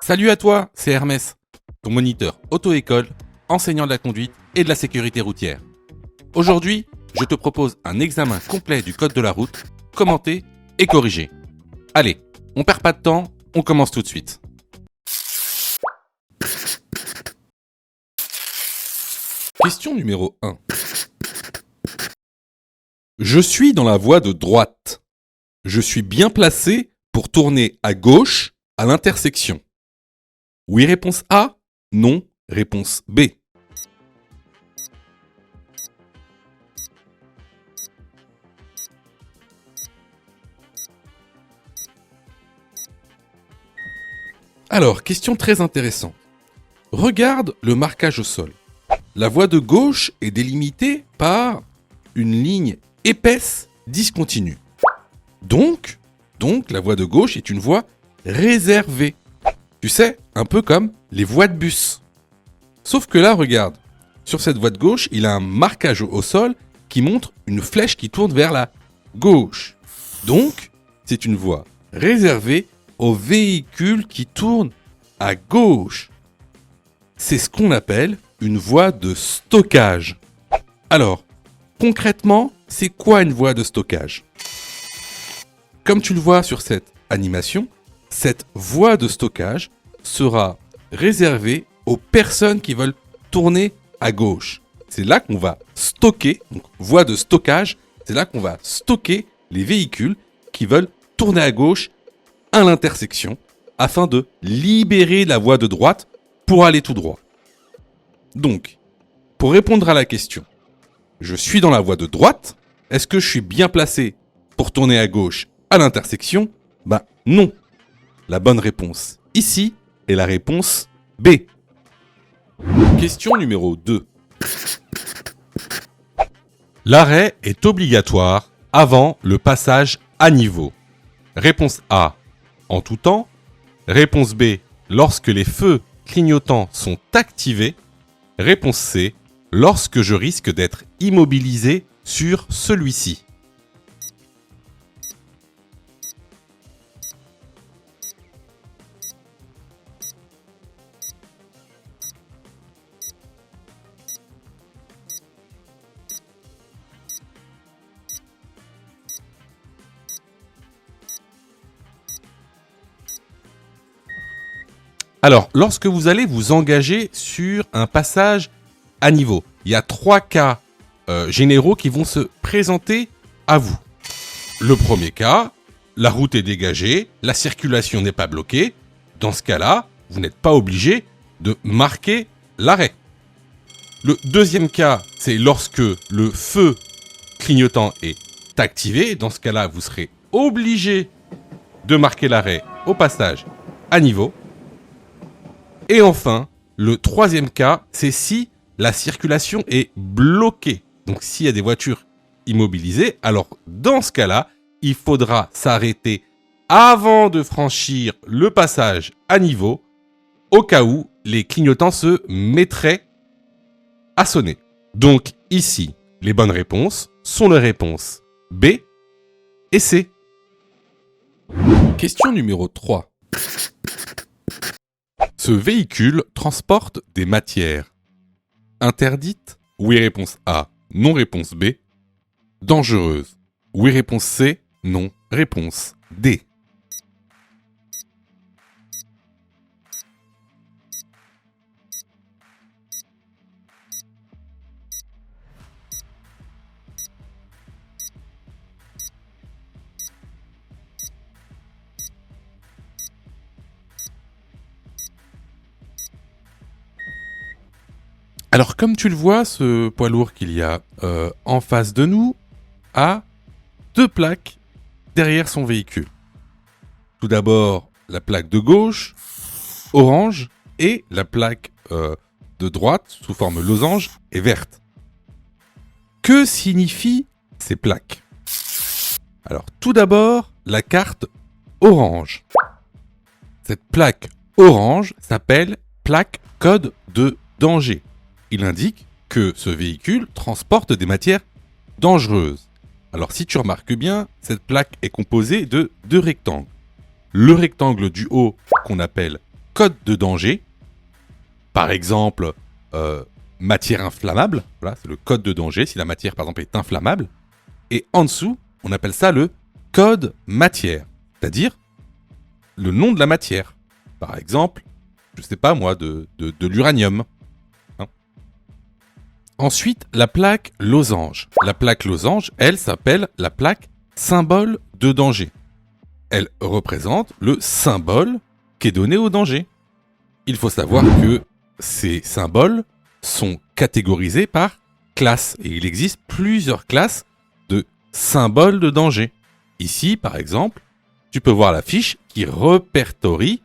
Salut à toi, c'est Hermès, ton moniteur auto-école, enseignant de la conduite et de la sécurité routière. Aujourd'hui, je te propose un examen complet du code de la route, commenté et corrigé. Allez, on perd pas de temps, on commence tout de suite. Question numéro 1. Je suis dans la voie de droite. Je suis bien placé pour tourner à gauche à l'intersection. Oui, réponse A. Non, réponse B. Alors, question très intéressante. Regarde le marquage au sol. La voie de gauche est délimitée par une ligne épaisse discontinue. Donc, la voie de gauche est une voie réservée. Tu sais, un peu comme les voies de bus. Sauf que là, regarde, sur cette voie de gauche, il a un marquage au sol qui montre une flèche qui tourne vers la gauche. Donc, c'est une voie réservée aux véhicules qui tournent à gauche. C'est ce qu'on appelle une voie de stockage. Alors, concrètement, c'est quoi une voie de stockage ? Comme tu le vois sur cette animation, cette voie de stockage sera réservée aux personnes qui veulent tourner à gauche. C'est là qu'on va stocker, donc voie de stockage, c'est là qu'on va stocker les véhicules qui veulent tourner à gauche à l'intersection afin de libérer la voie de droite pour aller tout droit. Donc, pour répondre à la question, je suis dans la voie de droite, est-ce que je suis bien placé pour tourner à gauche à l'intersection ? Non. La bonne réponse ici est la réponse B. Question numéro 2. L'arrêt est obligatoire avant le passage à niveau. Réponse A, en tout temps. Réponse B, lorsque les feux clignotants sont activés. Réponse C, lorsque je risque d'être immobilisé sur celui-ci. Alors, lorsque vous allez vous engager sur un passage à niveau, il y a 3 cas généraux qui vont se présenter à vous. Le premier cas, la route est dégagée, la circulation n'est pas bloquée. Dans ce cas-là, vous n'êtes pas obligé de marquer l'arrêt. Le deuxième cas, c'est lorsque le feu clignotant est activé. Dans ce cas-là, vous serez obligé de marquer l'arrêt au passage à niveau. Et enfin, le troisième cas, c'est si la circulation est bloquée. Donc s'il y a des voitures immobilisées, alors dans ce cas-là, il faudra s'arrêter avant de franchir le passage à niveau, au cas où les clignotants se mettraient à sonner. Donc ici, les bonnes réponses sont les réponses B et C. Question numéro 3. Ce véhicule transporte des matières interdites. Oui, réponse A. Non, réponse B. Dangereuses. Oui, réponse C. Non, réponse D. Alors, comme tu le vois, ce poids lourd qu'il y a en face de nous a 2 plaques derrière son véhicule. Tout d'abord, la plaque de gauche, orange, et la plaque de droite, sous forme losange, est verte. Que signifient ces plaques ? Alors, tout d'abord, la carte orange. Cette plaque orange s'appelle plaque code de danger. Il indique que ce véhicule transporte des matières dangereuses. Alors si tu remarques bien, cette plaque est composée de 2 rectangles. Le rectangle du haut qu'on appelle code de danger. Par exemple, matière inflammable. Voilà, c'est le code de danger si la matière, par exemple, est inflammable. Et en dessous, on appelle ça le code matière. C'est-à-dire le nom de la matière. Par exemple, je sais pas moi, de l'uranium. Hein. Ensuite, la plaque losange. La plaque losange, elle s'appelle la plaque symbole de danger. Elle représente le symbole qui est donné au danger. Il faut savoir que ces symboles sont catégorisés par classe. Et il existe plusieurs classes de symboles de danger. Ici, par exemple, tu peux voir la fiche qui répertorie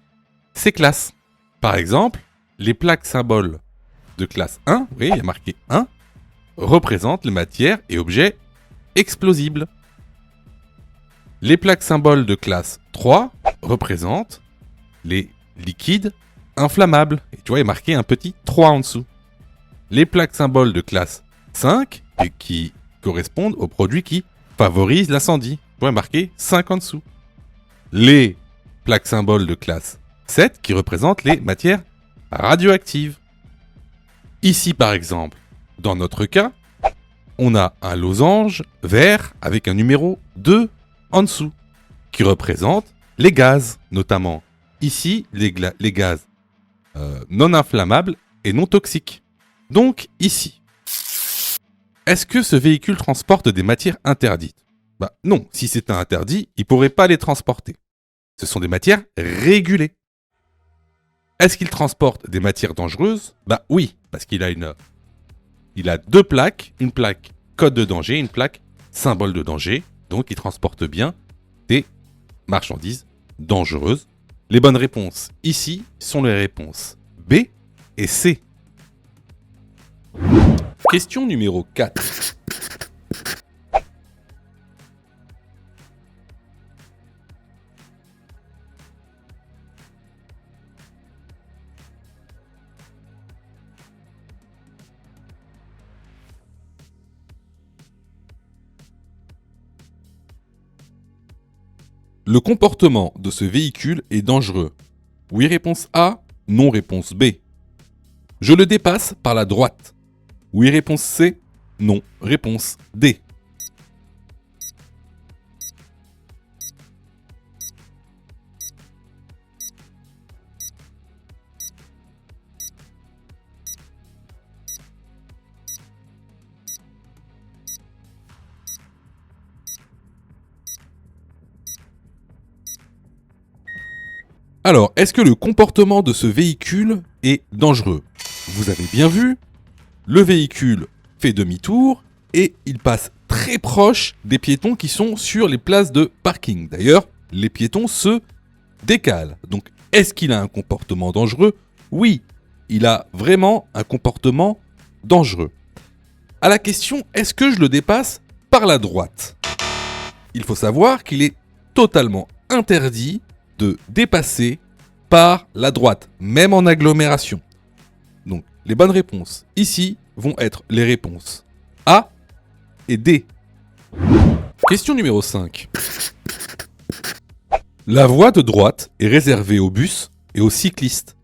ces classes. Par exemple, les plaques symboles de classe 1, vous voyez, il y a marqué 1, représentent les matières et objets explosibles. Les plaques symboles de classe 3 représentent les liquides inflammables. Et tu vois, il y a marqué un petit 3 en dessous. Les plaques symboles de classe 5 et qui correspondent aux produits qui favorisent l'incendie. Tu vois, il y a marqué 5 en dessous. Les plaques symboles de classe 7 qui représentent les matières radioactives. Ici, par exemple, dans notre cas, on a un losange vert avec un numéro 2 en dessous, qui représente les gaz, notamment. Ici, les gaz non inflammables et non toxiques. Donc, ici, est-ce que ce véhicule transporte des matières interdites ? Bah non, si c'était interdit, il ne pourrait pas les transporter. Ce sont des matières régulées. Est-ce qu'il transporte des matières dangereuses ? Bah oui, parce qu'il a il a deux plaques, une plaque code de danger et une plaque symbole de danger. Donc il transporte bien des marchandises dangereuses. Les bonnes réponses ici sont les réponses B et C. Question numéro 4. Le comportement de ce véhicule est dangereux. Oui, réponse A. Non, réponse B. Je le dépasse par la droite. Oui, réponse C. Non, réponse D. Alors, est-ce que le comportement de ce véhicule est dangereux ? Vous avez bien vu, le véhicule fait demi-tour et il passe très proche des piétons qui sont sur les places de parking. D'ailleurs, les piétons se décalent. Donc, est-ce qu'il a un comportement dangereux ? Oui, il a vraiment un comportement dangereux. À la question, est-ce que je le dépasse par la droite ? Il faut savoir qu'il est totalement interdit de dépasser par la droite, même en agglomération. Donc, les bonnes réponses ici vont être les réponses A et D. Question numéro 5. La voie de droite est réservée aux bus et aux cyclistes.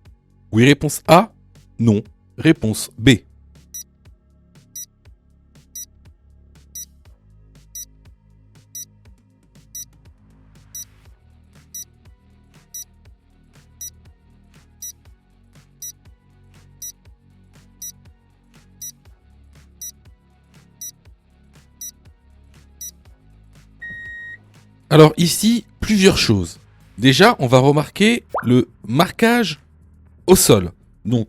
Oui, réponse A. Non, réponse B. Alors ici, plusieurs choses. Déjà, on va remarquer le marquage au sol. Donc,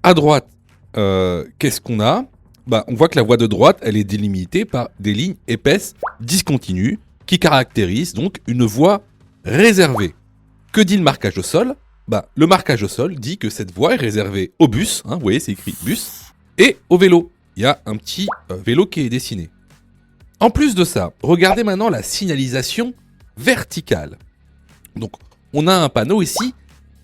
à droite, qu'est-ce qu'on a ? On voit que la voie de droite, elle est délimitée par des lignes épaisses, discontinues, qui caractérisent donc une voie réservée. Que dit le marquage au sol ? Le marquage au sol dit que cette voie est réservée au bus, vous voyez, c'est écrit bus, et au vélo. Il y a un petit vélo qui est dessiné. En plus de ça, regardez maintenant la signalisation verticale. Donc, on a un panneau ici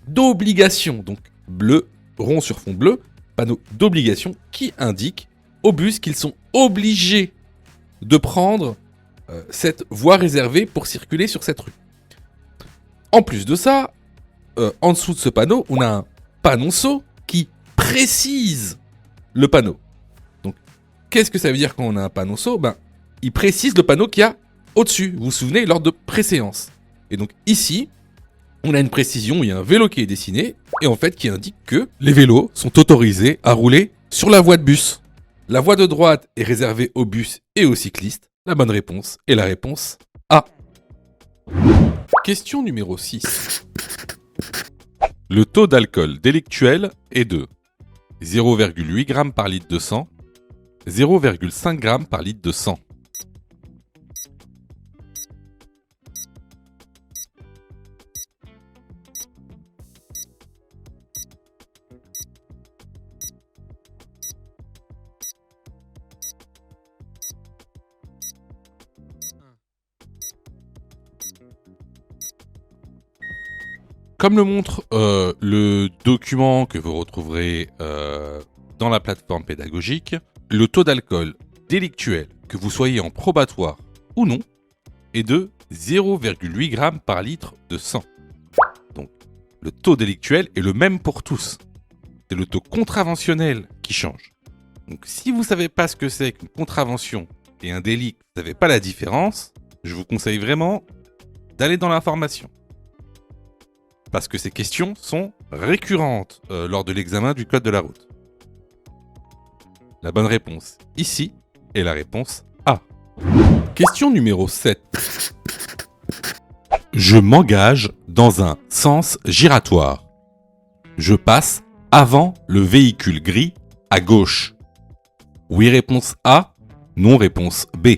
d'obligation, donc bleu, rond sur fond bleu, panneau d'obligation qui indique aux bus qu'ils sont obligés de prendre cette voie réservée pour circuler sur cette rue. En plus de ça, en dessous de ce panneau, on a un panonceau qui précise le panneau. Donc, qu'est-ce que ça veut dire quand on a un panonceau ? Il précise le panneau qu'il y a au-dessus. Vous vous souvenez, lors de préséance. Et donc ici, on a une précision, il y a un vélo qui est dessiné, et en fait qui indique que les vélos sont autorisés à rouler sur la voie de bus. La voie de droite est réservée aux bus et aux cyclistes. La bonne réponse est la réponse A. Question numéro 6. Le taux d'alcool délictuel est de 0,8 g par litre de sang, 0,5 g par litre de sang. Comme le montre le document que vous retrouverez dans la plateforme pédagogique, le taux d'alcool délictuel, que vous soyez en probatoire ou non, est de 0,8 g par litre de sang. Donc, le taux délictuel est le même pour tous. C'est le taux contraventionnel qui change. Donc, si vous ne savez pas ce que c'est qu'une contravention et un délit, vous ne savez pas la différence, je vous conseille vraiment d'aller dans l'information. Parce que ces questions sont récurrentes lors de l'examen du code de la route. La bonne réponse ici est la réponse A. Question numéro 7. Je m'engage dans un sens giratoire. Je passe avant le véhicule gris à gauche. Oui, réponse A. Non, réponse B.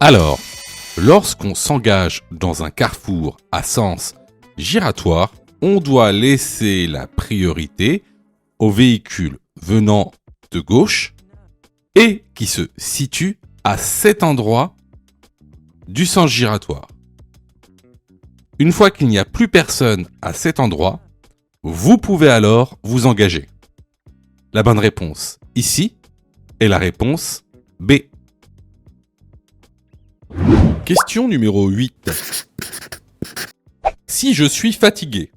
Alors, lorsqu'on s'engage dans un carrefour à sens giratoire, on doit laisser la priorité aux véhicules venant de gauche et qui se situent à cet endroit du sens giratoire. Une fois qu'il n'y a plus personne à cet endroit, vous pouvez alors vous engager. La bonne réponse ici est la réponse B. Question numéro 8. Si je suis fatigué,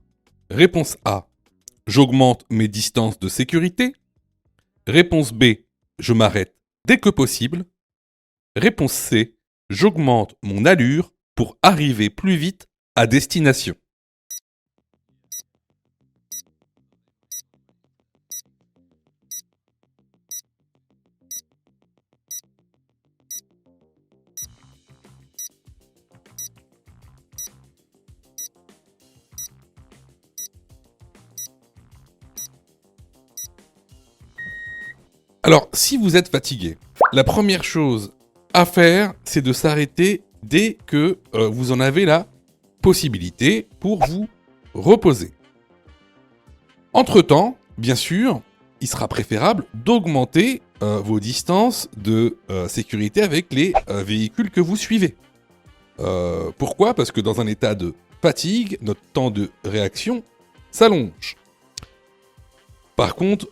réponse A, j'augmente mes distances de sécurité. Réponse B, je m'arrête dès que possible. Réponse C, j'augmente mon allure pour arriver plus vite à destination. Alors, si vous êtes fatigué, la première chose à faire, c'est de s'arrêter dès que vous en avez la possibilité pour vous reposer. Entre-temps, bien sûr, il sera préférable d'augmenter vos distances de sécurité avec les véhicules que vous suivez. Pourquoi ? Parce que dans un état de fatigue, notre temps de réaction s'allonge. Par contre,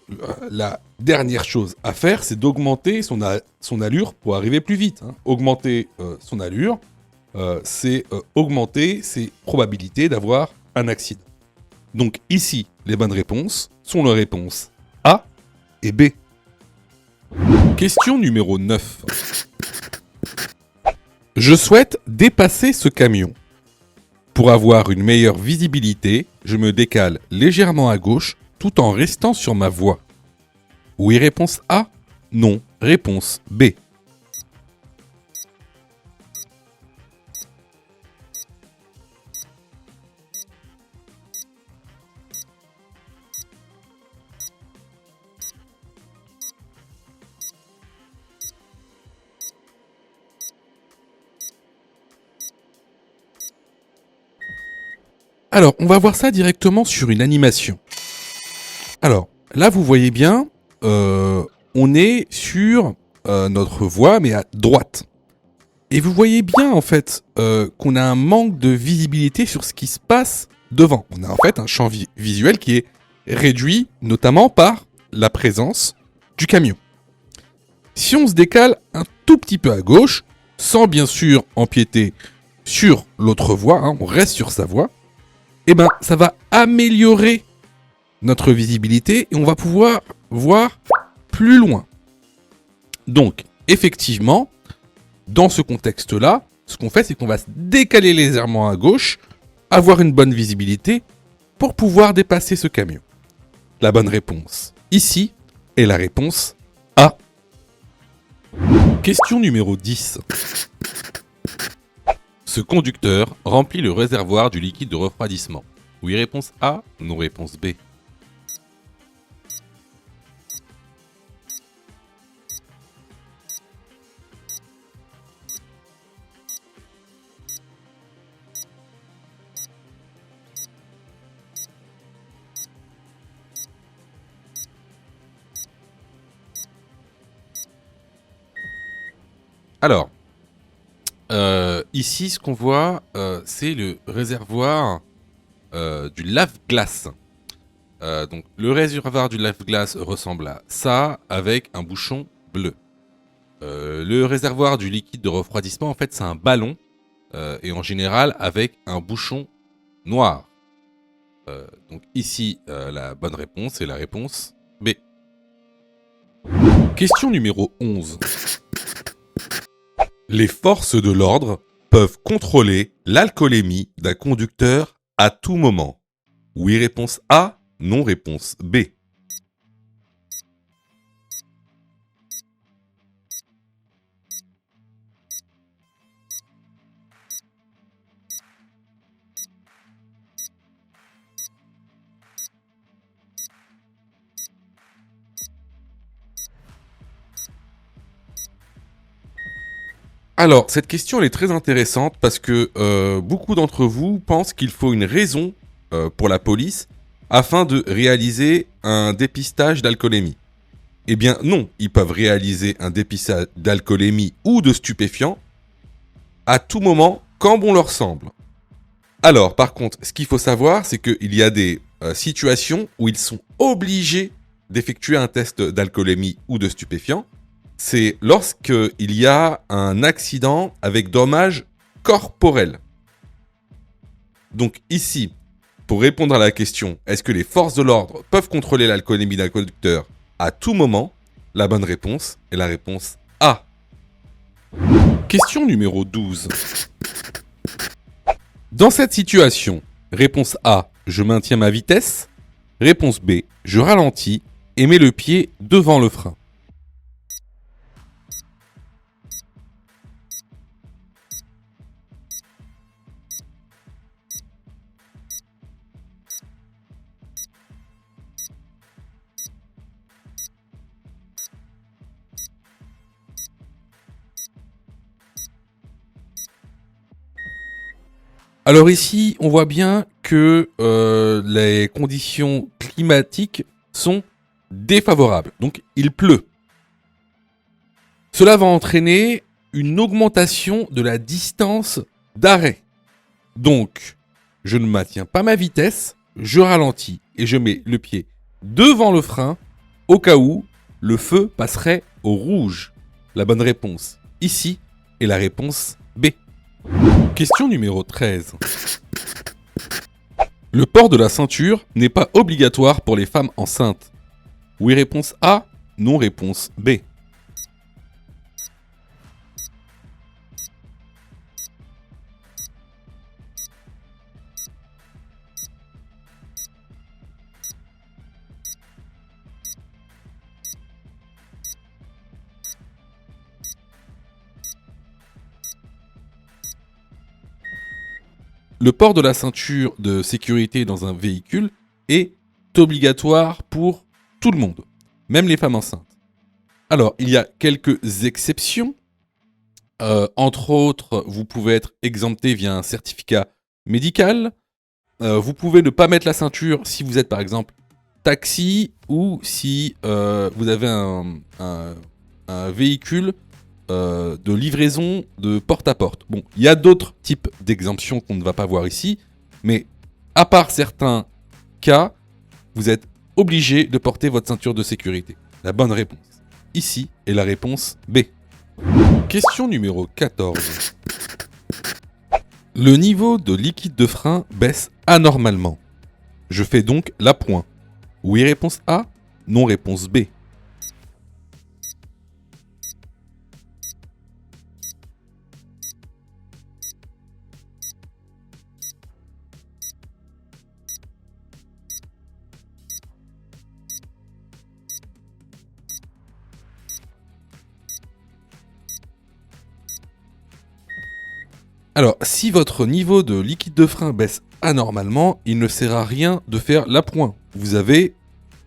la dernière chose à faire, c'est d'augmenter son allure pour arriver plus vite. Augmenter son allure, c'est augmenter ses probabilités d'avoir un accident. Donc ici, les bonnes réponses sont les réponses A et B. Question numéro 9. Je souhaite dépasser ce camion. Pour avoir une meilleure visibilité, je me décale légèrement à gauche tout en restant sur ma voie. Oui, réponse A. Non, réponse B. Alors, on va voir ça directement sur une animation. Alors, là, vous voyez bien, on est sur notre voie, mais à droite. Et vous voyez bien en fait qu'on a un manque de visibilité sur ce qui se passe devant. On a en fait un champ visuel qui est réduit notamment par la présence du camion. Si on se décale un tout petit peu à gauche, sans bien sûr empiéter sur l'autre voie, hein, on reste sur sa voie, et ben ça va améliorer notre visibilité et on va pouvoir voir plus loin. Donc effectivement, dans ce contexte-là, ce qu'on fait, c'est qu'on va se décaler légèrement à gauche, avoir une bonne visibilité pour pouvoir dépasser ce camion. La bonne réponse ici est la réponse A. Question numéro 10. Ce conducteur remplit le réservoir du liquide de refroidissement. Oui, réponse A, non, réponse B. Alors, ici, ce qu'on voit, c'est le réservoir du lave-glace. Donc, le réservoir du lave-glace ressemble à ça, avec un bouchon bleu. Le réservoir du liquide de refroidissement, en fait, c'est un ballon, et en général avec un bouchon noir. Donc ici, la bonne réponse est la réponse B. Question numéro 11. Les forces de l'ordre peuvent contrôler l'alcoolémie d'un conducteur à tout moment. Oui, réponse A, non, réponse B. Alors, cette question elle est très intéressante parce que beaucoup d'entre vous pensent qu'il faut une raison pour la police afin de réaliser un dépistage d'alcoolémie. Eh bien non, ils peuvent réaliser un dépistage d'alcoolémie ou de stupéfiants à tout moment, quand bon leur semble. Alors, par contre, ce qu'il faut savoir, c'est qu'il y a des situations où ils sont obligés d'effectuer un test d'alcoolémie ou de stupéfiants. C'est lorsqu'il y a un accident avec dommage corporel. Donc ici, pour répondre à la question, est-ce que les forces de l'ordre peuvent contrôler l'alcoolémie d'un conducteur à tout moment? La bonne réponse est la réponse A. Question numéro 12. Dans cette situation, réponse A, je maintiens ma vitesse. Réponse B, je ralentis et mets le pied devant le frein. Alors ici, on voit bien que les conditions climatiques sont défavorables. Donc il pleut. Cela va entraîner une augmentation de la distance d'arrêt. Donc, je ne maintiens pas ma vitesse, je ralentis et je mets le pied devant le frein au cas où le feu passerait au rouge. La bonne réponse ici est la réponse B. Question numéro 13. Le port de la ceinture n'est pas obligatoire pour les femmes enceintes. Oui, réponse A, non, réponse B. Le port de la ceinture de sécurité dans un véhicule est obligatoire pour tout le monde, même les femmes enceintes. Alors, il y a quelques exceptions. Entre autres, vous pouvez être exempté via un certificat médical. Vous pouvez ne pas mettre la ceinture si vous êtes par exemple taxi ou si vous avez un véhicule de livraison de porte à porte. Bon, il y a d'autres types d'exemptions qu'on ne va pas voir ici, mais à part certains cas, vous êtes obligé de porter votre ceinture de sécurité. La bonne réponse ici est la réponse B. Question numéro 14. Le niveau de liquide de frein baisse anormalement. Je fais donc l'appoint. Oui, réponse A. Non, réponse B. Alors, si votre niveau de liquide de frein baisse anormalement, il ne sert à rien de faire l'appoint. Vous avez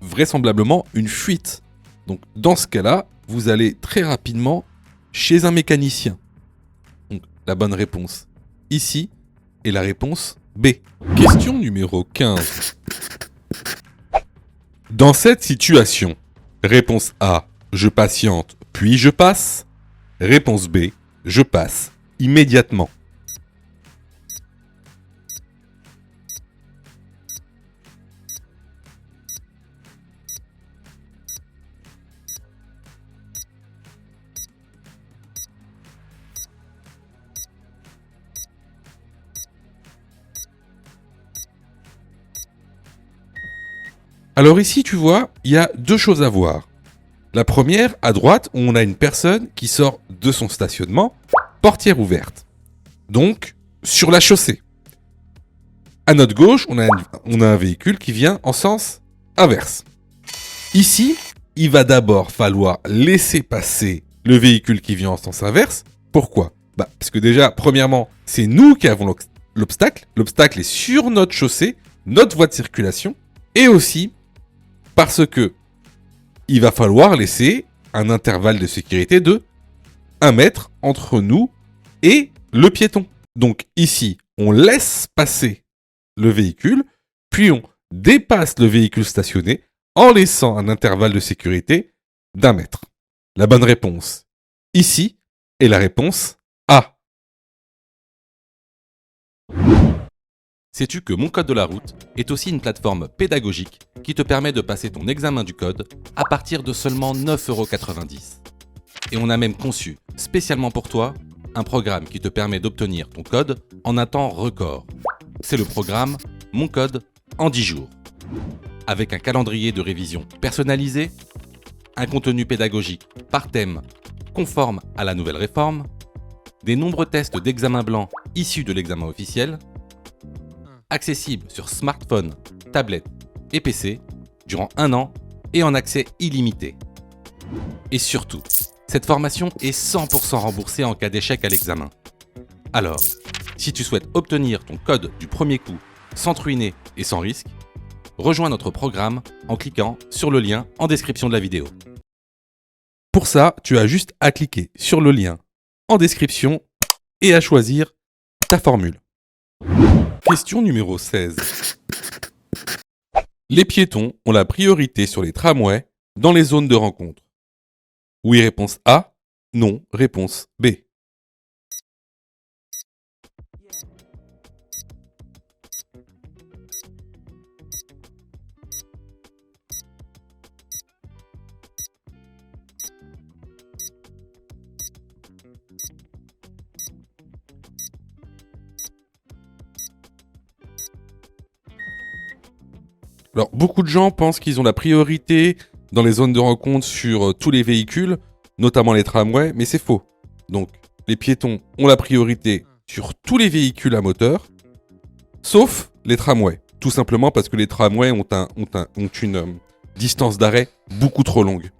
vraisemblablement une fuite. Donc, dans ce cas-là, vous allez très rapidement chez un mécanicien. Donc, la bonne réponse ici est la réponse B. Question numéro 15. Dans cette situation, réponse A, je patiente, puis je passe. Réponse B, je passe immédiatement. Alors ici, tu vois, il y a deux choses à voir. La première, à droite, où on a une personne qui sort de son stationnement, portière ouverte. Donc, sur la chaussée. À notre gauche, on a un véhicule qui vient en sens inverse. Ici, il va d'abord falloir laisser passer le véhicule qui vient en sens inverse. Pourquoi ? Parce que déjà, premièrement, c'est nous qui avons l'obstacle. L'obstacle est sur notre chaussée, notre voie de circulation. Et aussi, parce que il va falloir laisser un intervalle de sécurité de 1 mètre entre nous et le piéton. Donc ici, on laisse passer le véhicule, puis on dépasse le véhicule stationné en laissant un intervalle de sécurité d'1 mètre. La bonne réponse ici est la réponse A. Sais-tu que Mon Code de la route est aussi une plateforme pédagogique qui te permet de passer ton examen du code à partir de seulement 9,90 €. Et on a même conçu, spécialement pour toi, un programme qui te permet d'obtenir ton code en un temps record. C'est le programme Mon Code en 10 jours. Avec un calendrier de révision personnalisé, un contenu pédagogique par thème conforme à la nouvelle réforme, des nombreux tests d'examen blanc issus de l'examen officiel, accessible sur smartphone, tablette et PC durant 1 an et en accès illimité. Et surtout, cette formation est 100% remboursée en cas d'échec à l'examen. Alors, si tu souhaites obtenir ton code du premier coup sans te ruiner et sans risque, rejoins notre programme en cliquant sur le lien en description de la vidéo. Pour ça, tu as juste à cliquer sur le lien en description et à choisir ta formule. Question numéro 16. Les piétons ont la priorité sur les tramways dans les zones de rencontre. Oui, réponse A. Non, réponse B. Alors, beaucoup de gens pensent qu'ils ont la priorité dans les zones de rencontre sur tous les véhicules, notamment les tramways, mais c'est faux. Donc, les piétons ont la priorité sur tous les véhicules à moteur, sauf les tramways. Tout simplement parce que les tramways ont une distance d'arrêt beaucoup trop longue.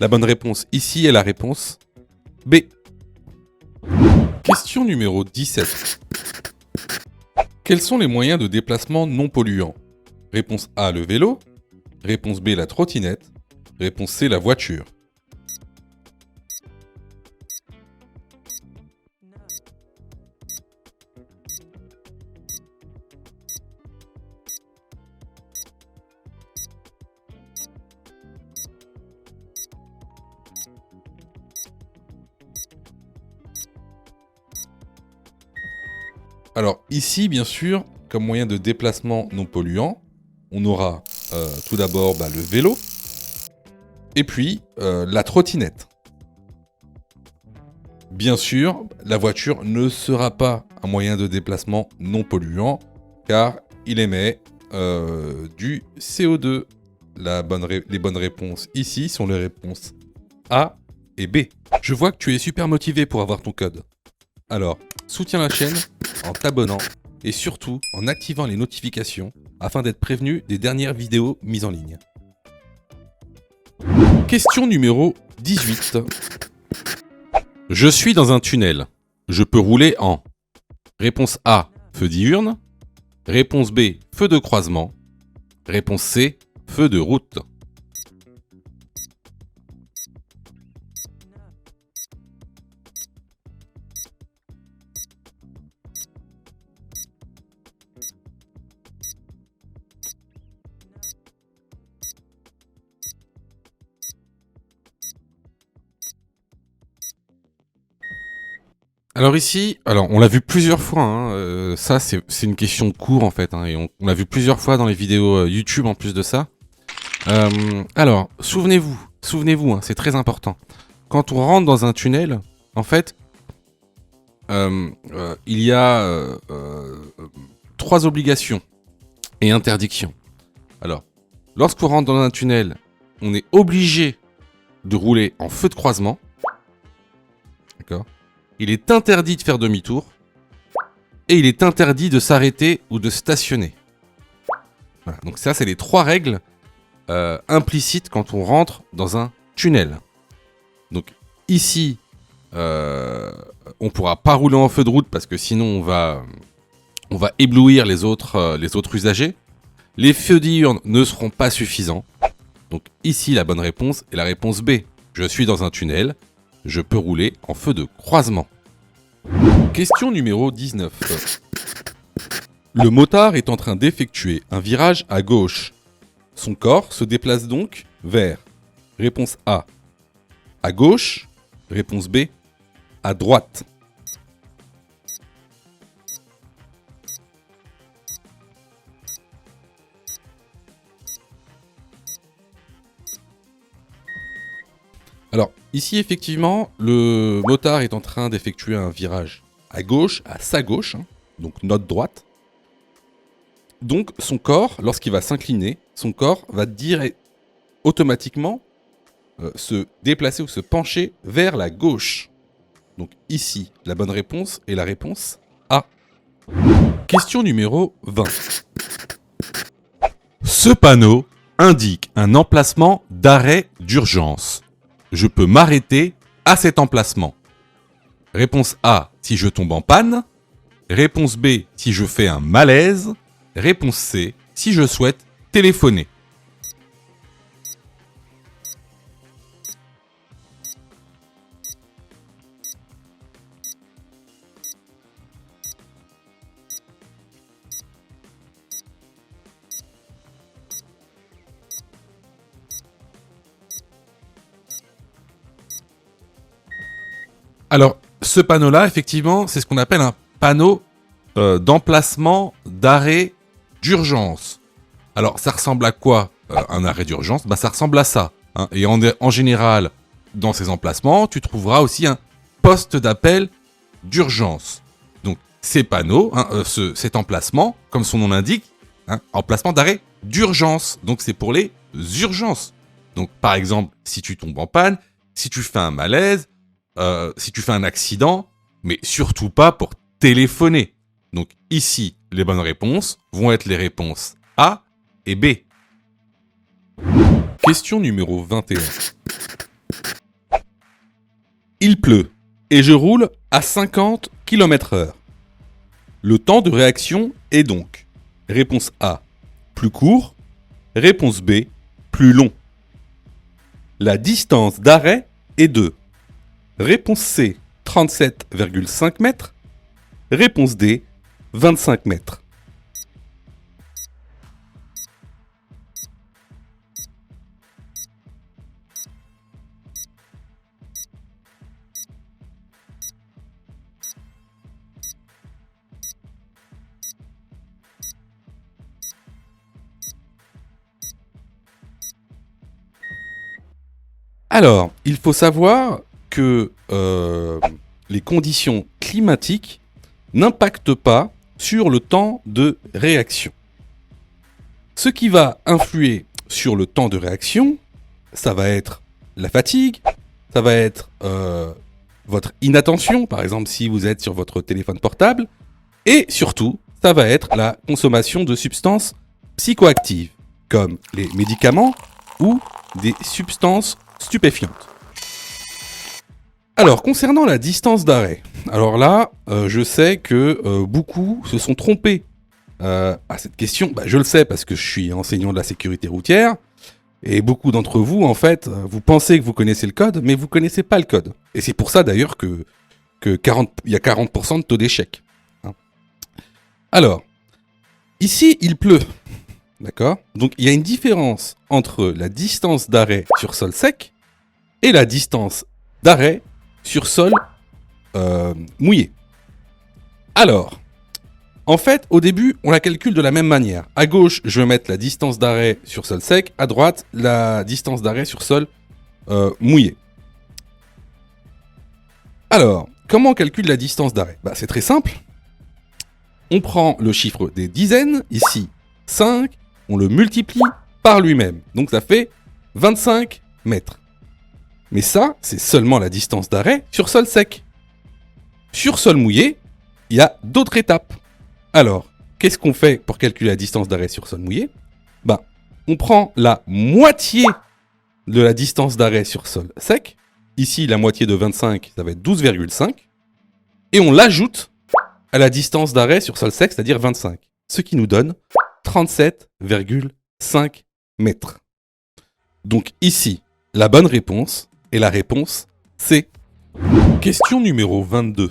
La bonne réponse ici est la réponse B. Question numéro 17. Quels sont les moyens de déplacement non polluants ? Réponse A, le vélo. Réponse B, la trottinette. Réponse C, la voiture. Alors ici, bien sûr, comme moyen de déplacement non polluant, on aura tout d'abord le vélo, et puis la trottinette. Bien sûr, la voiture ne sera pas un moyen de déplacement non polluant, car il émet du CO2. Les bonnes réponses ici sont les réponses A et B. Je vois que tu es super motivé pour avoir ton code. Alors, soutiens la chaîne en t'abonnant et surtout en activant les notifications afin d'être prévenu des dernières vidéos mises en ligne. Question numéro 18. Je suis dans un tunnel. Je peux rouler en... Réponse A, feu diurne. Réponse B, feu de croisement. Réponse C, feu de route. Alors ici, on l'a vu plusieurs fois, hein, ça c'est une question de cours en fait, hein, et on l'a vu plusieurs fois dans les vidéos YouTube en plus de ça. Alors, souvenez-vous, hein, c'est très important. Quand on rentre dans un tunnel, en fait, il y a 3 obligations et interdictions. Alors, lorsqu'on rentre dans un tunnel, on est obligé de rouler en feu de croisement. D'accord ? Il est interdit de faire demi-tour. Et il est interdit de s'arrêter ou de stationner. Voilà, donc ça, c'est les 3 règles implicites quand on rentre dans un tunnel. Donc ici, on pourra pas rouler en feu de route parce que sinon on va éblouir les autres usagers. Les feux diurnes ne seront pas suffisants. Donc ici, la bonne réponse est la réponse B. Je suis dans un tunnel. Je peux rouler en feu de croisement. Question numéro 19. Le motard est en train d'effectuer un virage à gauche. Son corps se déplace donc vers... Réponse A, à gauche. Réponse B, à droite. Alors, ici, effectivement, le motard est en train d'effectuer un virage à gauche, à sa gauche, hein, donc notre droite. Donc, son corps, lorsqu'il va s'incliner, son corps va automatiquement se déplacer ou se pencher vers la gauche. Donc ici, la bonne réponse est la réponse A. Question numéro 20. Ce panneau indique un emplacement d'arrêt d'urgence. Je peux m'arrêter à cet emplacement. Réponse A, si je tombe en panne. Réponse B, si je fais un malaise. Réponse C, si je souhaite téléphoner. Alors, ce panneau-là, effectivement, c'est ce qu'on appelle un panneau d'emplacement d'arrêt d'urgence. Alors, ça ressemble à quoi un arrêt d'urgence ? Ça ressemble à ça. Hein. Et en général, dans ces emplacements, tu trouveras aussi un poste d'appel d'urgence. Donc, ces panneaux, cet emplacement, comme son nom l'indique, emplacement d'arrêt d'urgence. Donc, c'est pour les urgences. Donc, par exemple, si tu tombes en panne, si tu fais un malaise, si tu fais un accident, mais surtout pas pour téléphoner. Donc ici, les bonnes réponses vont être les réponses A et B. Question numéro 21. Il pleut et je roule à 50 km/h. Le temps de réaction est donc réponse A, plus court, réponse B, plus long. La distance d'arrêt est de réponse C, 37,5 mètres. Réponse D, 25 mètres. Alors, il faut savoir que les conditions climatiques n'impactent pas sur le temps de réaction. Ce qui va influer sur le temps de réaction, ça va être la fatigue, ça va être votre inattention, par exemple si vous êtes sur votre téléphone portable, et surtout, ça va être la consommation de substances psychoactives, comme les médicaments ou des substances stupéfiantes. Alors, concernant la distance d'arrêt, alors là, je sais que beaucoup se sont trompés à cette question. Je le sais parce que je suis enseignant de la sécurité routière, et beaucoup d'entre vous, en fait, vous pensez que vous connaissez le code, mais vous connaissez pas le code. Et c'est pour ça d'ailleurs que il y a 40% de taux d'échec. Hein. Alors, ici, il pleut. D'accord ? Donc, il y a une différence entre la distance d'arrêt sur sol sec et la distance d'arrêt sur sol mouillé. Alors, en fait, au début, on la calcule de la même manière. À gauche, je vais mettre la distance d'arrêt sur sol sec. À droite, la distance d'arrêt sur sol mouillé. Alors, comment on calcule la distance d'arrêt ? C'est très simple. On prend le chiffre des dizaines, ici 5, on le multiplie par lui-même. Donc ça fait 25 mètres. Mais ça, c'est seulement la distance d'arrêt sur sol sec. Sur sol mouillé, il y a d'autres étapes. Alors, qu'est-ce qu'on fait pour calculer la distance d'arrêt sur sol mouillé ? On prend la moitié de la distance d'arrêt sur sol sec. Ici, la moitié de 25, ça va être 12,5. Et on l'ajoute à la distance d'arrêt sur sol sec, c'est-à-dire 25. Ce qui nous donne 37,5 mètres. Donc ici, la bonne réponse est la réponse C. Question numéro 22.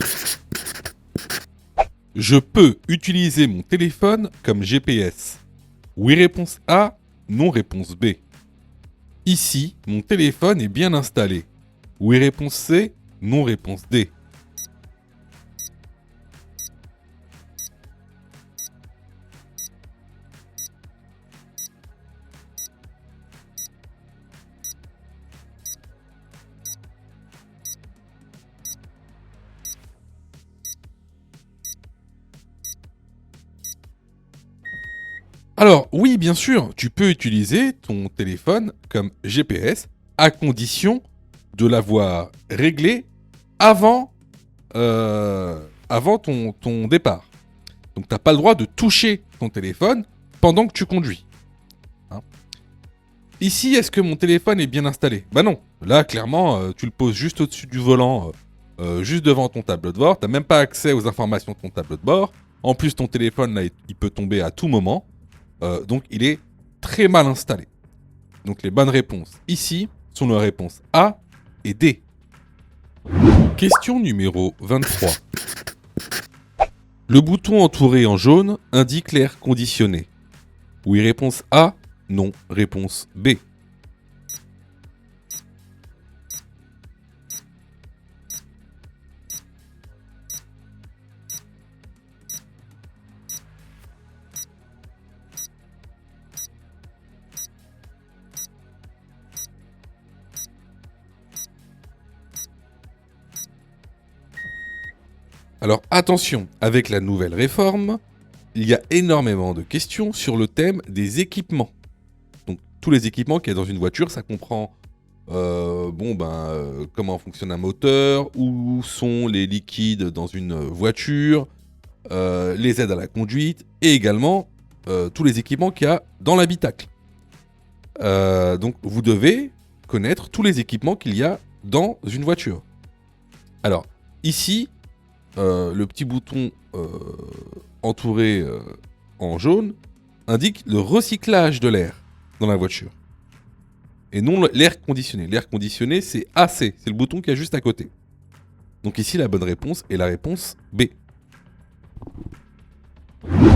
Je peux utiliser mon téléphone comme GPS. Oui, réponse A. Non, réponse B. Ici, mon téléphone est bien installé. Oui, réponse C. Non, réponse D. Alors, oui, bien sûr, tu peux utiliser ton téléphone comme GPS à condition de l'avoir réglé avant, avant ton départ. Donc, tu n'as pas le droit de toucher ton téléphone pendant que tu conduis. Hein. Ici, est-ce que mon téléphone est bien installé ? Non. Là, clairement, tu le poses juste au-dessus du volant, juste devant ton tableau de bord. Tu n'as même pas accès aux informations de ton tableau de bord. En plus, ton téléphone, là, il peut tomber à tout moment. Donc il est très mal installé. Donc les bonnes réponses ici sont les réponses A et D. Question numéro 23. Le bouton entouré en jaune indique l'air conditionné. Oui, réponse A. Non, réponse B. Alors attention, avec la nouvelle réforme, il y a énormément de questions sur le thème des équipements. Donc tous les équipements qu'il y a dans une voiture, ça comprend comment fonctionne un moteur, où sont les liquides dans une voiture, les aides à la conduite et également tous les équipements qu'il y a dans l'habitacle. Donc vous devez connaître tous les équipements qu'il y a dans une voiture. Alors ici, le petit bouton entouré en jaune indique le recyclage de l'air dans la voiture. Et non l'air conditionné. L'air conditionné, c'est AC, c'est le bouton qui est juste à côté. Donc ici, la bonne réponse est la réponse B.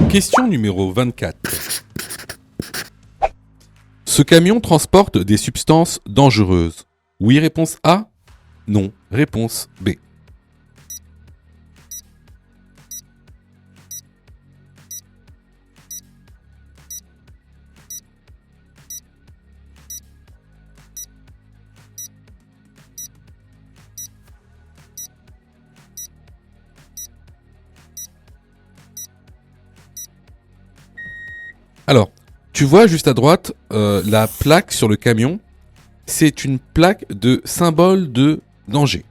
Question numéro 24. Ce camion transporte des substances dangereuses. Oui, réponse A. Non, réponse B. Alors, tu vois juste à droite la plaque sur le camion. C'est une plaque de symbole de danger.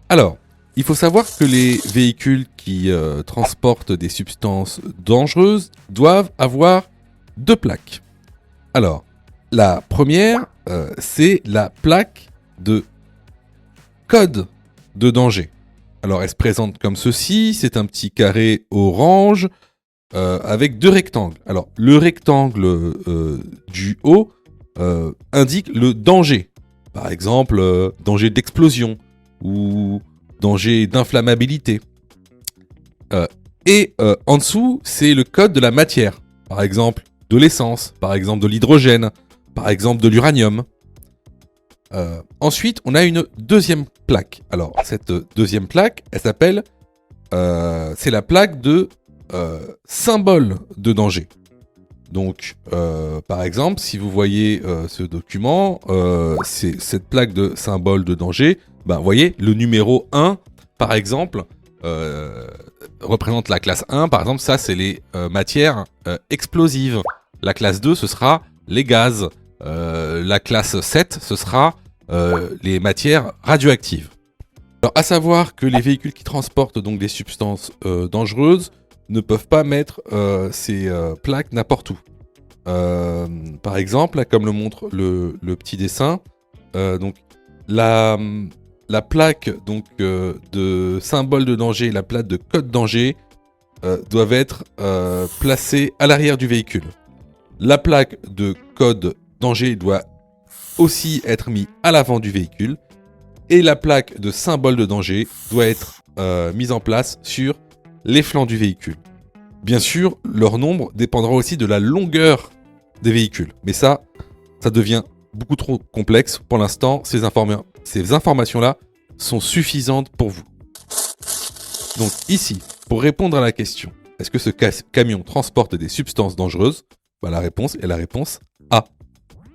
Alors, il faut savoir que les véhicules qui transportent des substances dangereuses doivent avoir deux plaques. Alors, la première, c'est la plaque de code de danger. Alors, elle se présente comme ceci, c'est un petit carré orange avec deux rectangles. Alors, le rectangle du haut indique le danger. Par exemple, danger d'explosion ou danger d'inflammabilité. Et en dessous, c'est le code de la matière. Par exemple, de l'essence, par exemple de l'hydrogène, par exemple de l'uranium. Ensuite, on a une deuxième plaque. Alors, cette deuxième plaque, elle s'appelle... c'est la plaque de symbole de danger. Donc, par exemple, si vous voyez ce document, c'est cette plaque de symbole de danger. Ben, vous voyez, le numéro 1, par exemple, représente la classe 1. Par exemple, ça, c'est les matières explosives. La classe 2, ce sera les gaz. La classe 7, ce sera les matières radioactives. Alors, à savoir que les véhicules qui transportent donc des substances dangereuses ne peuvent pas mettre ces plaques n'importe où. Par exemple, là, comme le montre le petit dessin, donc la plaque donc, de symbole de danger et la plaque de code danger doivent être placées à l'arrière du véhicule. La plaque de code danger doit aussi être mise à l'avant du véhicule et la plaque de symbole de danger doit être mise en place sur les flancs du véhicule. Bien sûr, leur nombre dépendra aussi de la longueur des véhicules. Mais ça devient beaucoup trop complexe. Pour l'instant, ces informations-là sont suffisantes pour vous. Donc ici, pour répondre à la question, est-ce que ce camion transporte des substances dangereuses ? Bah, la réponse est la réponse A.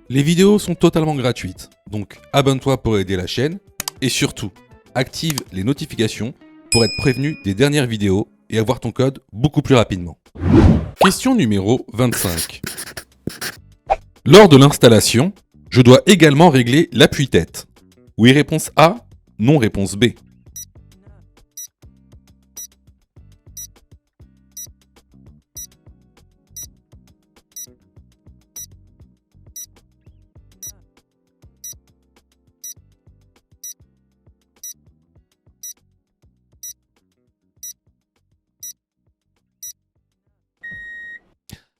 Les vidéos sont totalement gratuites, donc abonne-toi pour aider la chaîne et surtout, active les notifications pour être prévenu des dernières vidéos et avoir ton code beaucoup plus rapidement. Question numéro 25. Lors de l'installation, je dois également régler l'appui-tête. Oui, réponse A, non, réponse B.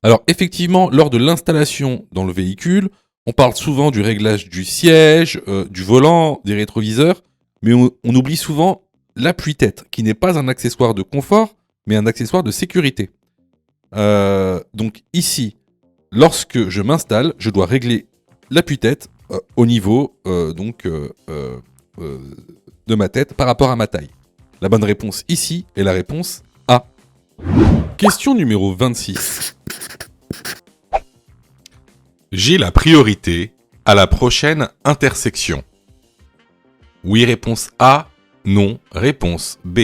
Alors effectivement, lors de l'installation dans le véhicule, on parle souvent du réglage du siège, du volant, des rétroviseurs, mais on oublie souvent l'appui-tête, qui n'est pas un accessoire de confort, mais un accessoire de sécurité. Donc ici, lorsque je m'installe, je dois régler l'appui-tête au niveau de ma tête par rapport à ma taille. La bonne réponse ici est la réponse A. Question numéro 26. J'ai la priorité à la prochaine intersection. Oui, réponse A. Non, réponse B.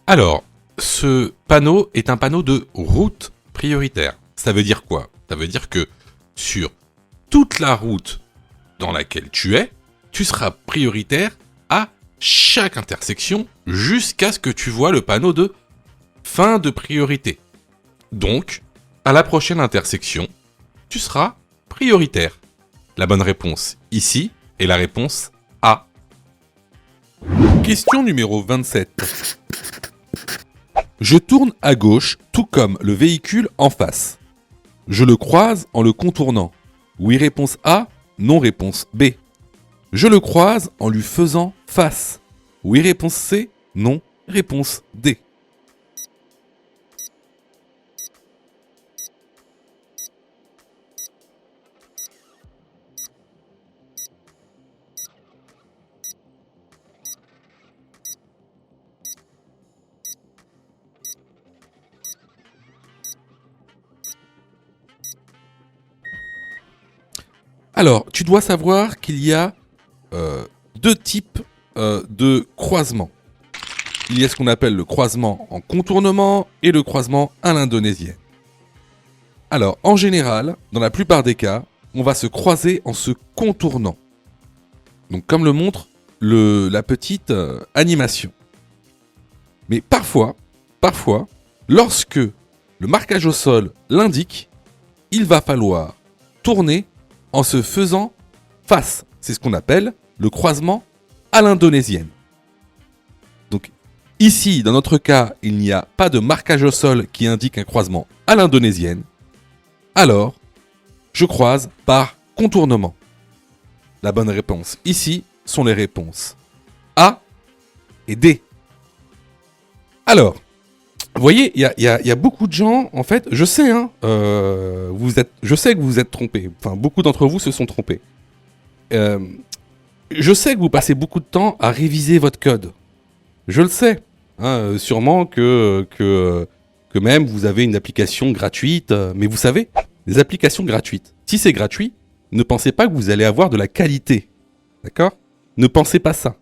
Alors, ce panneau est un panneau de route prioritaire. Ça veut dire quoi ? Ça veut dire que sur toute la route dans laquelle tu es, tu seras prioritaire à chaque intersection jusqu'à ce que tu vois le panneau de fin de priorité. Donc, à la prochaine intersection, tu seras prioritaire. La bonne réponse ici est la réponse A. Question numéro 27. Je tourne à gauche, tout comme le véhicule en face. Je le croise en le contournant. Oui, réponse A. Non, réponse B. Je le croise en lui faisant face. Oui, réponse C. Non, réponse D. Alors, tu dois savoir qu'il y a deux types de croisements. Il y a ce qu'on appelle le croisement en contournement et le croisement à l'indonésienne. Alors, en général, dans la plupart des cas, on va se croiser en se contournant. Donc, comme le montre la petite animation. Mais parfois, lorsque le marquage au sol l'indique, il va falloir tourner en se faisant face. C'est ce qu'on appelle le croisement à l'indonésienne. Donc ici, dans notre cas, il n'y a pas de marquage au sol qui indique un croisement à l'indonésienne. Alors, je croise par contournement. La bonne réponse ici sont les réponses A et D. Alors, vous voyez, il y a beaucoup de gens, en fait, je sais, je sais que vous vous êtes trompés. Enfin, beaucoup d'entre vous se sont trompés. Je sais que vous passez beaucoup de temps à réviser votre code. Je le sais. Sûrement que même vous avez une application gratuite. Mais vous savez, les applications gratuites, si c'est gratuit, ne pensez pas que vous allez avoir de la qualité. D'accord ? Ne pensez pas ça.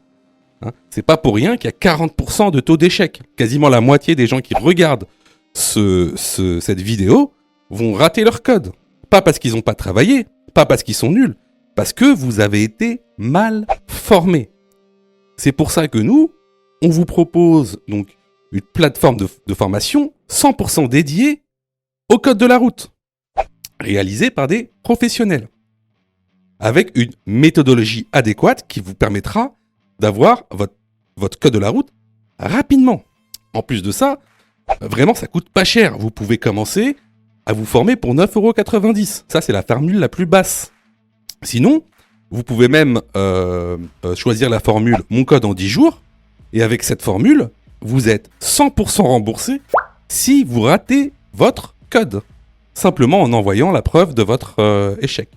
C'est pas pour rien qu'il y a 40% de taux d'échec. Quasiment la moitié des gens qui regardent cette vidéo vont rater leur code. Pas parce qu'ils n'ont pas travaillé, pas parce qu'ils sont nuls, parce que vous avez été mal formés. C'est pour ça que nous, on vous propose donc une plateforme de formation 100% dédiée au code de la route, réalisée par des professionnels, avec une méthodologie adéquate qui vous permettra d'avoir votre code de la route rapidement. En plus de ça, vraiment ça coûte pas cher. Vous pouvez commencer à vous former pour 9,90 €. Ça c'est la formule la plus basse. Sinon, vous pouvez même choisir la formule Mon code en 10 jours. Et avec cette formule, vous êtes 100% remboursé si vous ratez votre code. Simplement en envoyant la preuve de votre échec.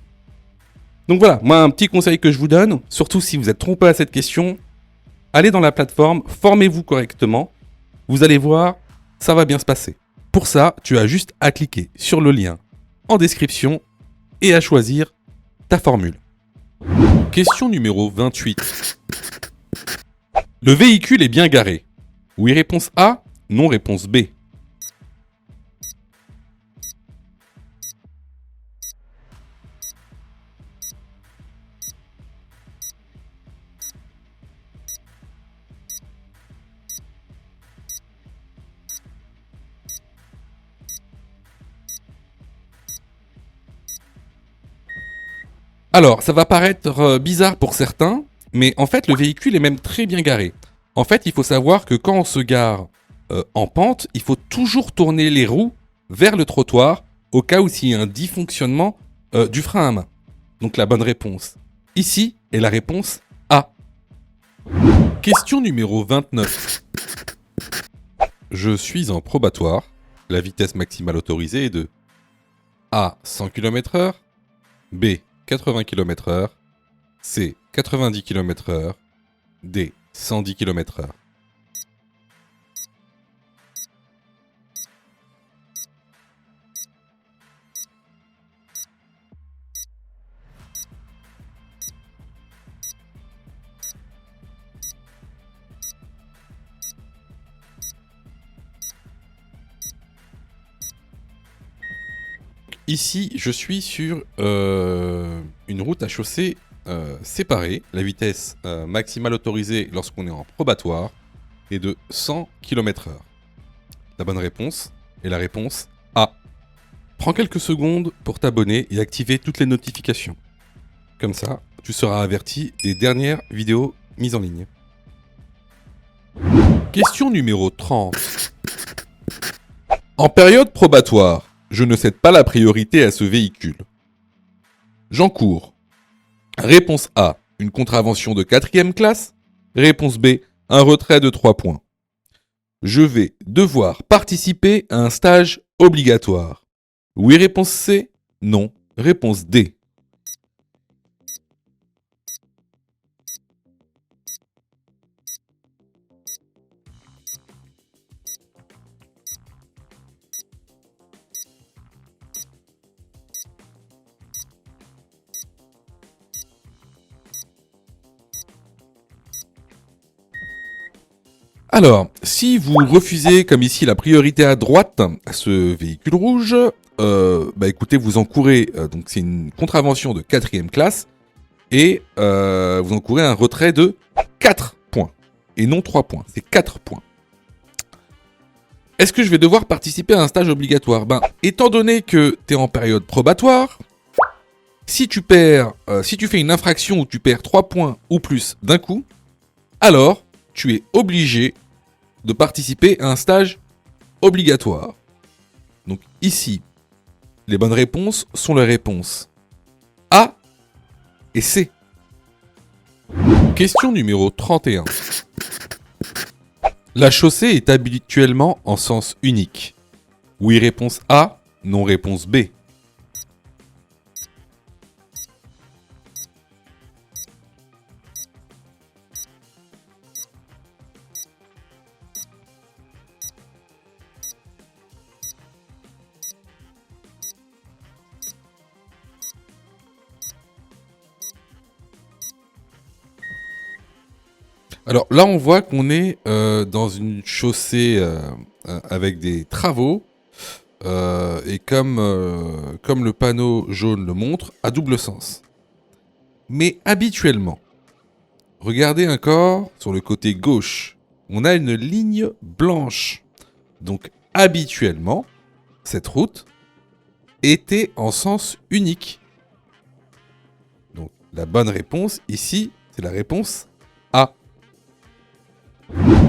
Donc voilà, moi un petit conseil que je vous donne, surtout si vous êtes trompé à cette question, allez dans la plateforme, formez-vous correctement, vous allez voir, ça va bien se passer. Pour ça, tu as juste à cliquer sur le lien en description et à choisir ta formule. Question numéro 28. Le véhicule est bien garé. Oui, réponse A, non, réponse B. Alors, ça va paraître bizarre pour certains, mais en fait, le véhicule est même très bien garé. En fait, il faut savoir que quand on se gare en pente, il faut toujours tourner les roues vers le trottoir au cas où s'il y a un dysfonctionnement du frein à main. Donc la bonne réponse ici est la réponse A. Question numéro 29. Je suis en probatoire. La vitesse maximale autorisée est de A 100 km/h, B 80 km/h, C 90 km/h, D 110 km/h. Ici, je suis sur une route à chaussée séparée. La vitesse maximale autorisée lorsqu'on est en probatoire est de 100 km/h. La bonne réponse est la réponse A. Prends quelques secondes pour t'abonner et activer toutes les notifications. Comme ça, tu seras averti des dernières vidéos mises en ligne. Question numéro 30. En période probatoire, je ne cède pas la priorité à ce véhicule. J'encours. Réponse A, une contravention de 4e classe. Réponse B, un retrait de 3 points. Je vais devoir participer à un stage obligatoire. Oui, réponse C. Non, réponse D. Alors, si vous refusez, comme ici, la priorité à droite à ce véhicule rouge, écoutez, vous encourez, donc c'est une contravention de 4e classe, et vous encourez un retrait de 4 points, et non 3 points, c'est 4 points. Est-ce que je vais devoir participer à un stage obligatoire ? Étant donné que tu es en période probatoire, si tu fais une infraction où tu perds 3 points ou plus d'un coup, alors tu es obligé de participer à un stage obligatoire. Donc ici, les bonnes réponses sont les réponses A et C. Question numéro 31. La chaussée est habituellement en sens unique. Oui, réponse A, non, réponse B. Alors là, on voit qu'on est dans une chaussée avec des travaux et comme le panneau jaune le montre, à double sens. Mais habituellement, regardez encore sur le côté gauche, on a une ligne blanche. Donc habituellement, cette route était en sens unique. Donc la bonne réponse ici, c'est la réponse A.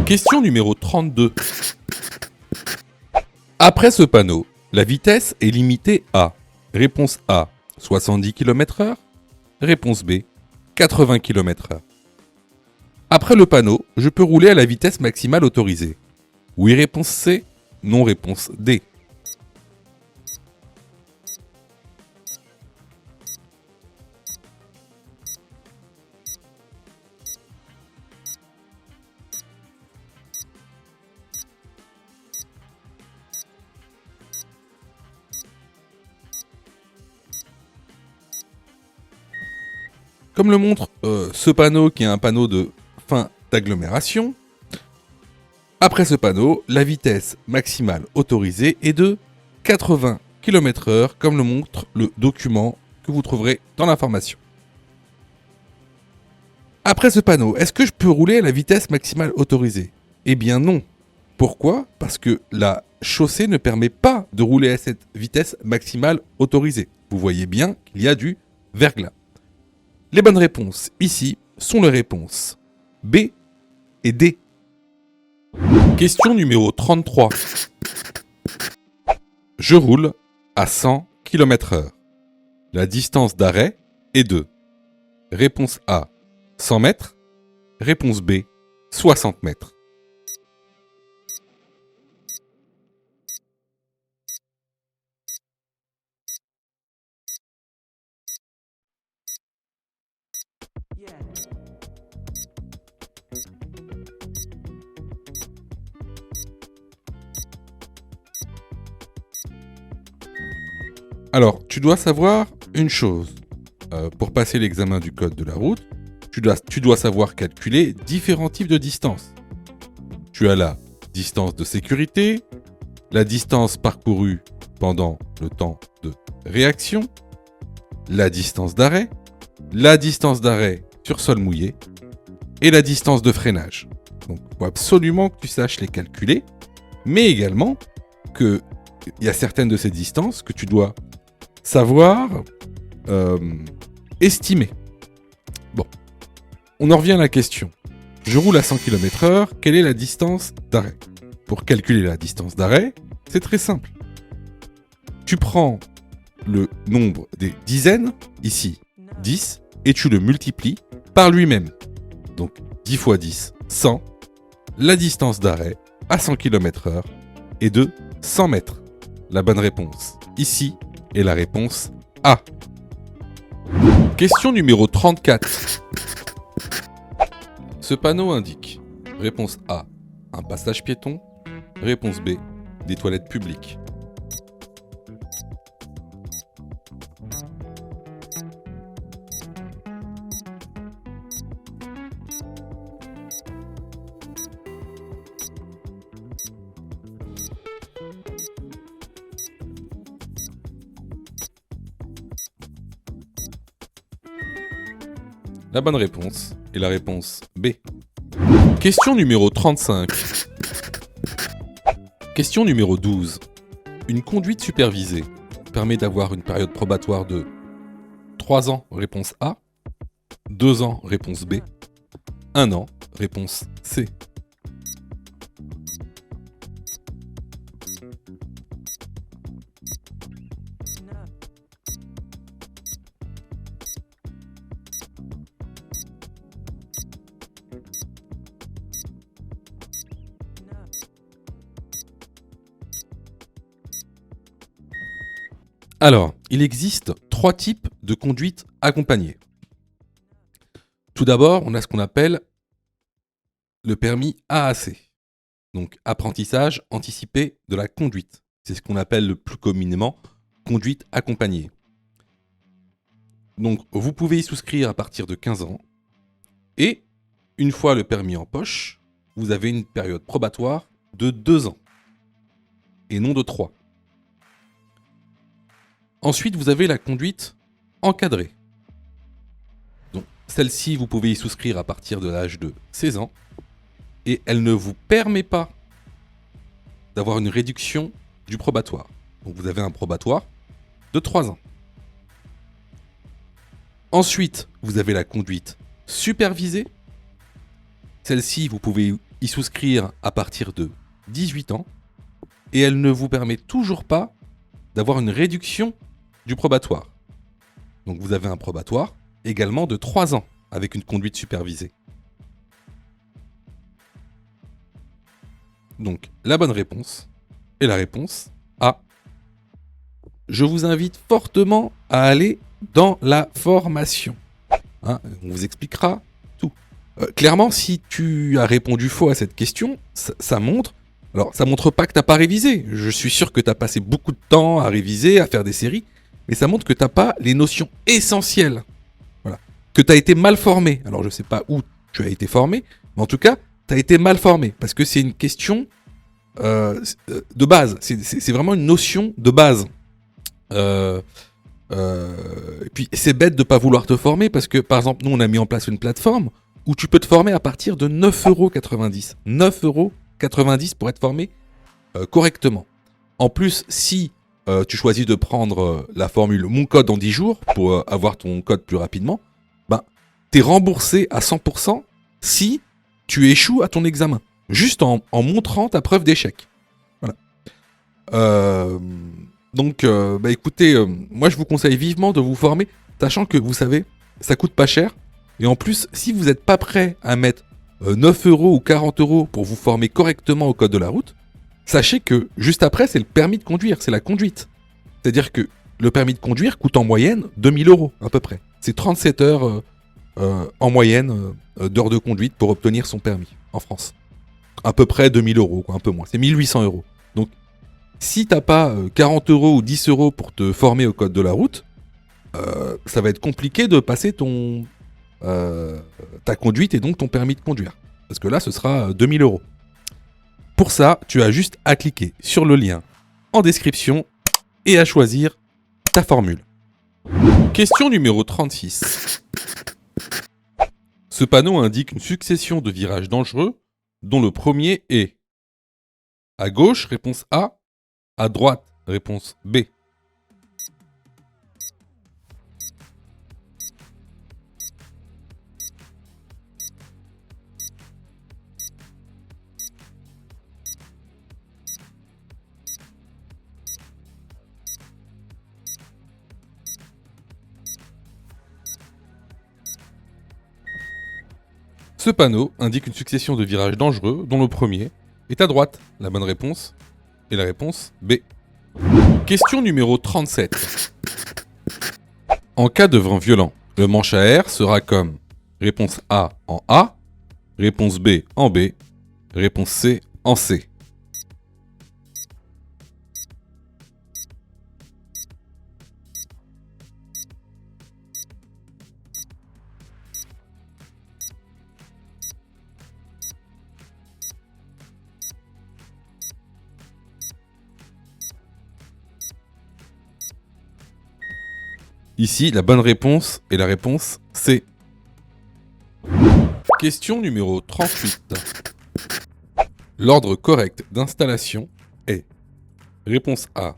Question numéro 32. Après ce panneau, la vitesse est limitée à réponse A, 70 km/h, réponse B, 80 km/h. Après le panneau, je peux rouler à la vitesse maximale autorisée. Oui, réponse C, non, réponse D. Comme le montre ce panneau qui est un panneau de fin d'agglomération, après ce panneau, la vitesse maximale autorisée est de 80 km/h, comme le montre le document que vous trouverez dans l'information. Après ce panneau, est-ce que je peux rouler à la vitesse maximale autorisée ? Eh bien non. Pourquoi ? Parce que la chaussée ne permet pas de rouler à cette vitesse maximale autorisée. Vous voyez bien qu'il y a du verglas. Les bonnes réponses ici sont les réponses B et D. Question numéro 33. Je roule à 100 km/h. La distance d'arrêt est de réponse A, 100 mètres. Réponse B, 60 mètres. Alors, tu dois savoir une chose. Pour passer l'examen du code de la route, tu dois savoir calculer différents types de distances. Tu as la distance de sécurité, la distance parcourue pendant le temps de réaction, la distance d'arrêt sur sol mouillé et la distance de freinage. Donc, il faut absolument que tu saches les calculer, mais également qu'il y a certaines de ces distances que tu dois savoir estimer. Bon, on en revient à la question. Je roule à 100 km/h, quelle est la distance d'arrêt ? Pour calculer la distance d'arrêt, c'est très simple. Tu prends le nombre des dizaines, ici 10, et tu le multiplies par lui-même. Donc 10 fois 10, 100. La distance d'arrêt à 100 km/h est de 100 mètres. La bonne réponse ici est la réponse A. Question numéro 34. Ce panneau indique réponse A, un passage piéton. Réponse B, des toilettes publiques. La bonne réponse est la réponse B. Question numéro 35. Question numéro 12. Une conduite supervisée permet d'avoir une période probatoire de 3 ans, réponse A, 2 ans, réponse B, 1 an, réponse C. Alors, il existe 3 types de conduite accompagnée. Tout d'abord, on a ce qu'on appelle le permis AAC, donc apprentissage anticipé de la conduite. C'est ce qu'on appelle le plus communément conduite accompagnée. Donc, vous pouvez y souscrire à partir de 15 ans et une fois le permis en poche, vous avez une période probatoire de 2 ans et non de 3. Ensuite, vous avez la conduite encadrée. Donc, celle-ci, vous pouvez y souscrire à partir de l'âge de 16 ans et elle ne vous permet pas d'avoir une réduction du probatoire. Donc, vous avez un probatoire de 3 ans. Ensuite, vous avez la conduite supervisée. Celle-ci, vous pouvez y souscrire à partir de 18 ans et elle ne vous permet toujours pas d'avoir une réduction du probatoire. Donc vous avez un probatoire également de 3 ans avec une conduite supervisée. Donc la bonne réponse est la réponse A. Je vous invite fortement à aller dans la formation. On vous expliquera tout. Clairement, si tu as répondu faux à cette question, ça montre... Alors, ça montre pas que t'as pas révisé. Je suis sûr que tu as passé beaucoup de temps à réviser, à faire des séries. Mais ça montre que tu n'as pas les notions essentielles. Voilà. Que tu as été mal formé. Alors, je ne sais pas où tu as été formé, mais en tout cas, tu as été mal formé. Parce que c'est une question de base. C'est vraiment une notion de base. Et puis, c'est bête de ne pas vouloir te former parce que, par exemple, nous, on a mis en place une plateforme où tu peux te former à partir de 9,90 €. 9,90 € pour être formé correctement. En plus, si tu choisis de prendre la formule Mon code en 10 jours pour avoir ton code plus rapidement, tu es remboursé à 100% si tu échoues à ton examen. Juste en montrant ta preuve d'échec. Voilà. Donc, écoutez, moi je vous conseille vivement de vous former, sachant que vous savez, ça coûte pas cher. Et en plus, si vous n'êtes pas prêt à mettre 9 € ou 40 € pour vous former correctement au code de la route, sachez que juste après, c'est le permis de conduire, c'est la conduite. C'est-à-dire que le permis de conduire coûte en moyenne 2000 € à peu près. C'est 37 heures en moyenne d'heures de conduite pour obtenir son permis en France. À peu près 2000 €, quoi, un peu moins. C'est 1800 €. Donc, si t'as pas 40 € ou 10 € pour te former au code de la route, ça va être compliqué de passer ta conduite et donc ton permis de conduire. Parce que là, ce sera 2000 €. Pour ça, tu as juste à cliquer sur le lien en description et à choisir ta formule. Question numéro 36. Ce panneau indique une succession de virages dangereux dont le premier est à gauche, réponse A, à droite, réponse B. Ce panneau indique une succession de virages dangereux dont le premier est à droite. La bonne réponse est la réponse B. Question numéro 37. En cas de vent violent, le manche à air sera comme réponse A en A, réponse B en B, réponse C en C. Ici, la bonne réponse est la réponse C. Question numéro 38. L'ordre correct d'installation est réponse A,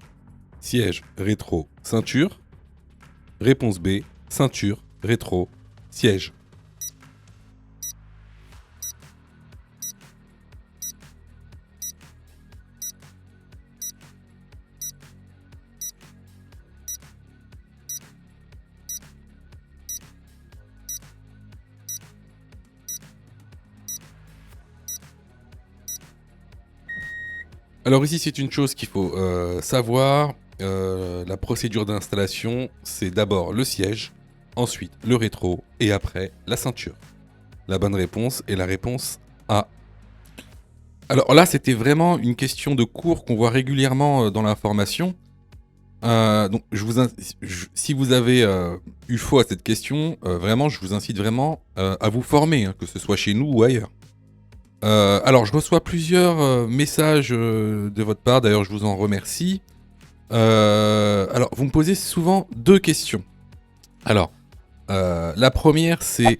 siège, rétro, ceinture. Réponse B, ceinture, rétro, siège. Alors ici, c'est une chose qu'il faut savoir. La procédure d'installation, c'est d'abord le siège, ensuite le rétro et après la ceinture. La bonne réponse est la réponse A. Alors là, c'était vraiment une question de cours qu'on voit régulièrement dans la formation. Donc, si vous avez eu faux à cette question, vraiment, je vous incite vraiment à vous former, hein, que ce soit chez nous ou ailleurs. Alors, je reçois plusieurs messages de votre part, d'ailleurs, je vous en remercie. Alors, vous me posez souvent deux questions. Alors, la première, c'est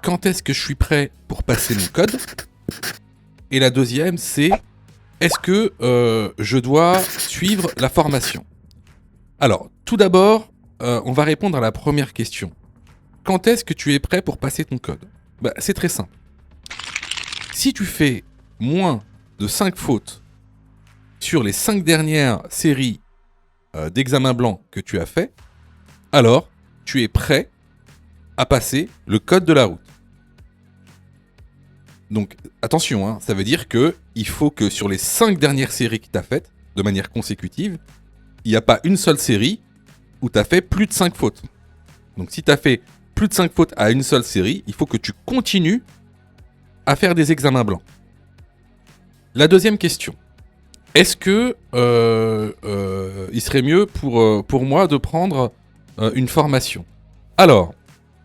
quand est-ce que je suis prêt pour passer mon code? Et la deuxième, c'est est-ce que je dois suivre la formation? Alors, tout d'abord, on va répondre à la première question. Quand est-ce que tu es prêt pour passer ton code? C'est très simple. Si tu fais moins de 5 fautes sur les 5 dernières séries d'examens blancs que tu as fait, alors tu es prêt à passer le code de la route. Donc attention, hein, ça veut dire qu'il faut que sur les 5 dernières séries que tu as faites, de manière consécutive, il n'y a pas une seule série où tu as fait plus de 5 fautes. Donc si tu as fait plus de 5 fautes à une seule série, il faut que tu continues à faire des examens blancs. La deuxième question. Est-ce que il serait mieux pour moi de prendre une formation? Alors,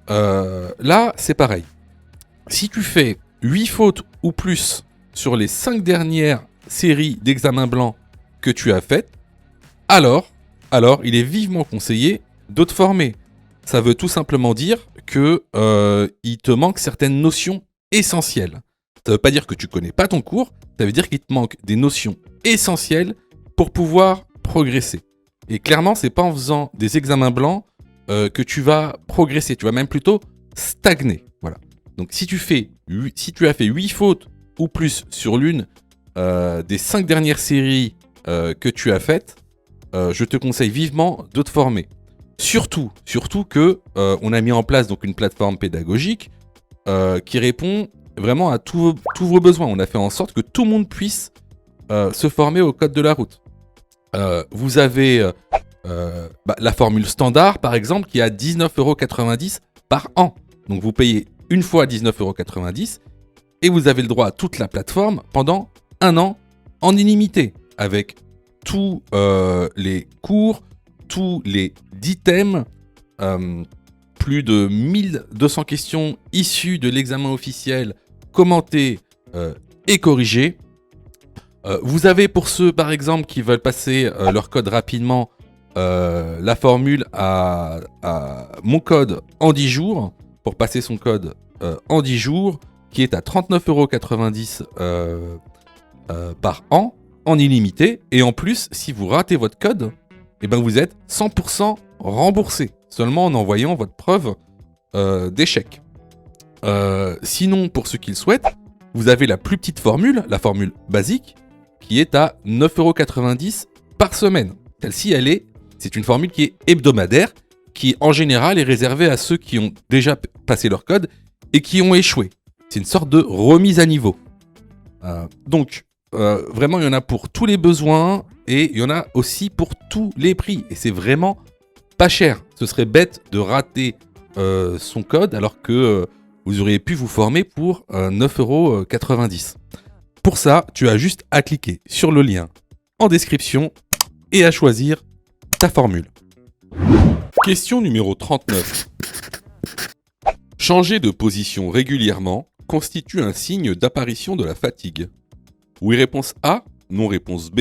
là, c'est pareil. Si tu fais 8 fautes ou plus sur les 5 dernières séries d'examens blancs que tu as faites, alors, il est vivement conseillé de te former. Ça veut tout simplement dire que il te manque certaines notions essentielles. Ça veut pas dire que tu connais pas ton cours, ça veut dire qu'il te manque des notions essentielles pour pouvoir progresser. Et clairement, c'est pas en faisant des examens blancs que tu vas progresser, tu vas même plutôt stagner. Voilà. Donc si tu as fait 8 fautes ou plus sur l'une des 5 dernières séries que tu as faites, je te conseille vivement de te former. Surtout que on a mis en place donc une plateforme pédagogique qui répond vraiment à tous vos besoins. On a fait en sorte que tout le monde puisse se former au code de la route. Vous avez la formule standard, par exemple, qui est à 19,90 € par an. Donc vous payez une fois 19,90 € et vous avez le droit à toute la plateforme pendant un an en illimité, avec tous les cours, tous les 10 thèmes, plus de 1200 questions issues de l'examen officiel, commentées et corrigées. Vous avez pour ceux par exemple qui veulent passer leur code rapidement la formule à mon code en 10 jours pour passer son code en 10 jours qui est à 39,90 € par an en illimité. Et en plus, si vous ratez votre code, vous êtes 100% remboursé seulement en envoyant votre preuve d'échec. Sinon, pour ceux qui le souhaitent, vous avez la plus petite formule, la formule basique, qui est à 9,90 € par semaine. Celle-ci, c'est une formule qui est hebdomadaire, qui en général est réservée à ceux qui ont déjà passé leur code et qui ont échoué. C'est une sorte de remise à niveau. Donc, vraiment, il y en a pour tous les besoins et il y en a aussi pour tous les prix. Et c'est vraiment pas cher. Ce serait bête de rater son code alors que vous auriez pu vous former pour 9,90 €. Pour ça, tu as juste à cliquer sur le lien en description et à choisir ta formule. Question numéro 39. Changer de position régulièrement constitue un signe d'apparition de la fatigue. Oui, réponse A, non, réponse B.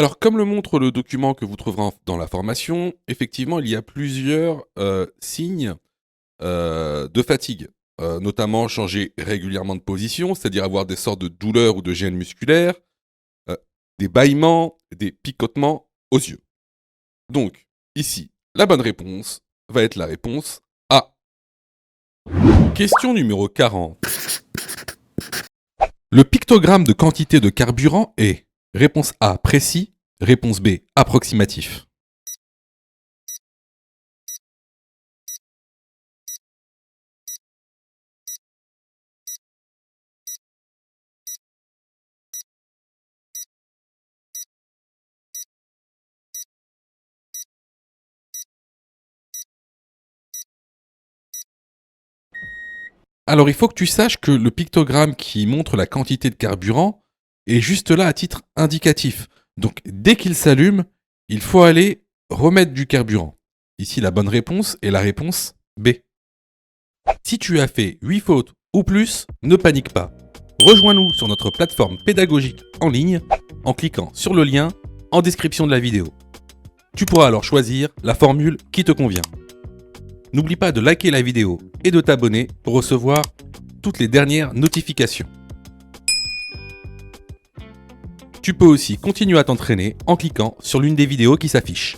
Alors, comme le montre le document que vous trouverez dans la formation, effectivement, il y a plusieurs signes de fatigue. Notamment changer régulièrement de position, c'est-à-dire avoir des sortes de douleurs ou de gênes musculaires, euh, des bâillements, des picotements aux yeux. Donc, ici, la bonne réponse va être la réponse A. Question numéro 40. Le pictogramme de quantité de carburant est réponse A précis, réponse B approximatif. Alors il faut que tu saches que le pictogramme qui montre la quantité de carburant est juste là à titre indicatif. Donc dès qu'il s'allume, il faut aller remettre du carburant. Ici la bonne réponse est la réponse B. Si tu as fait 8 fautes ou plus, ne panique pas. Rejoins-nous sur notre plateforme pédagogique en ligne en cliquant sur le lien en description de la vidéo. Tu pourras alors choisir la formule qui te convient. N'oublie pas de liker la vidéo et de t'abonner pour recevoir toutes les dernières notifications. Tu peux aussi continuer à t'entraîner en cliquant sur l'une des vidéos qui s'affichent.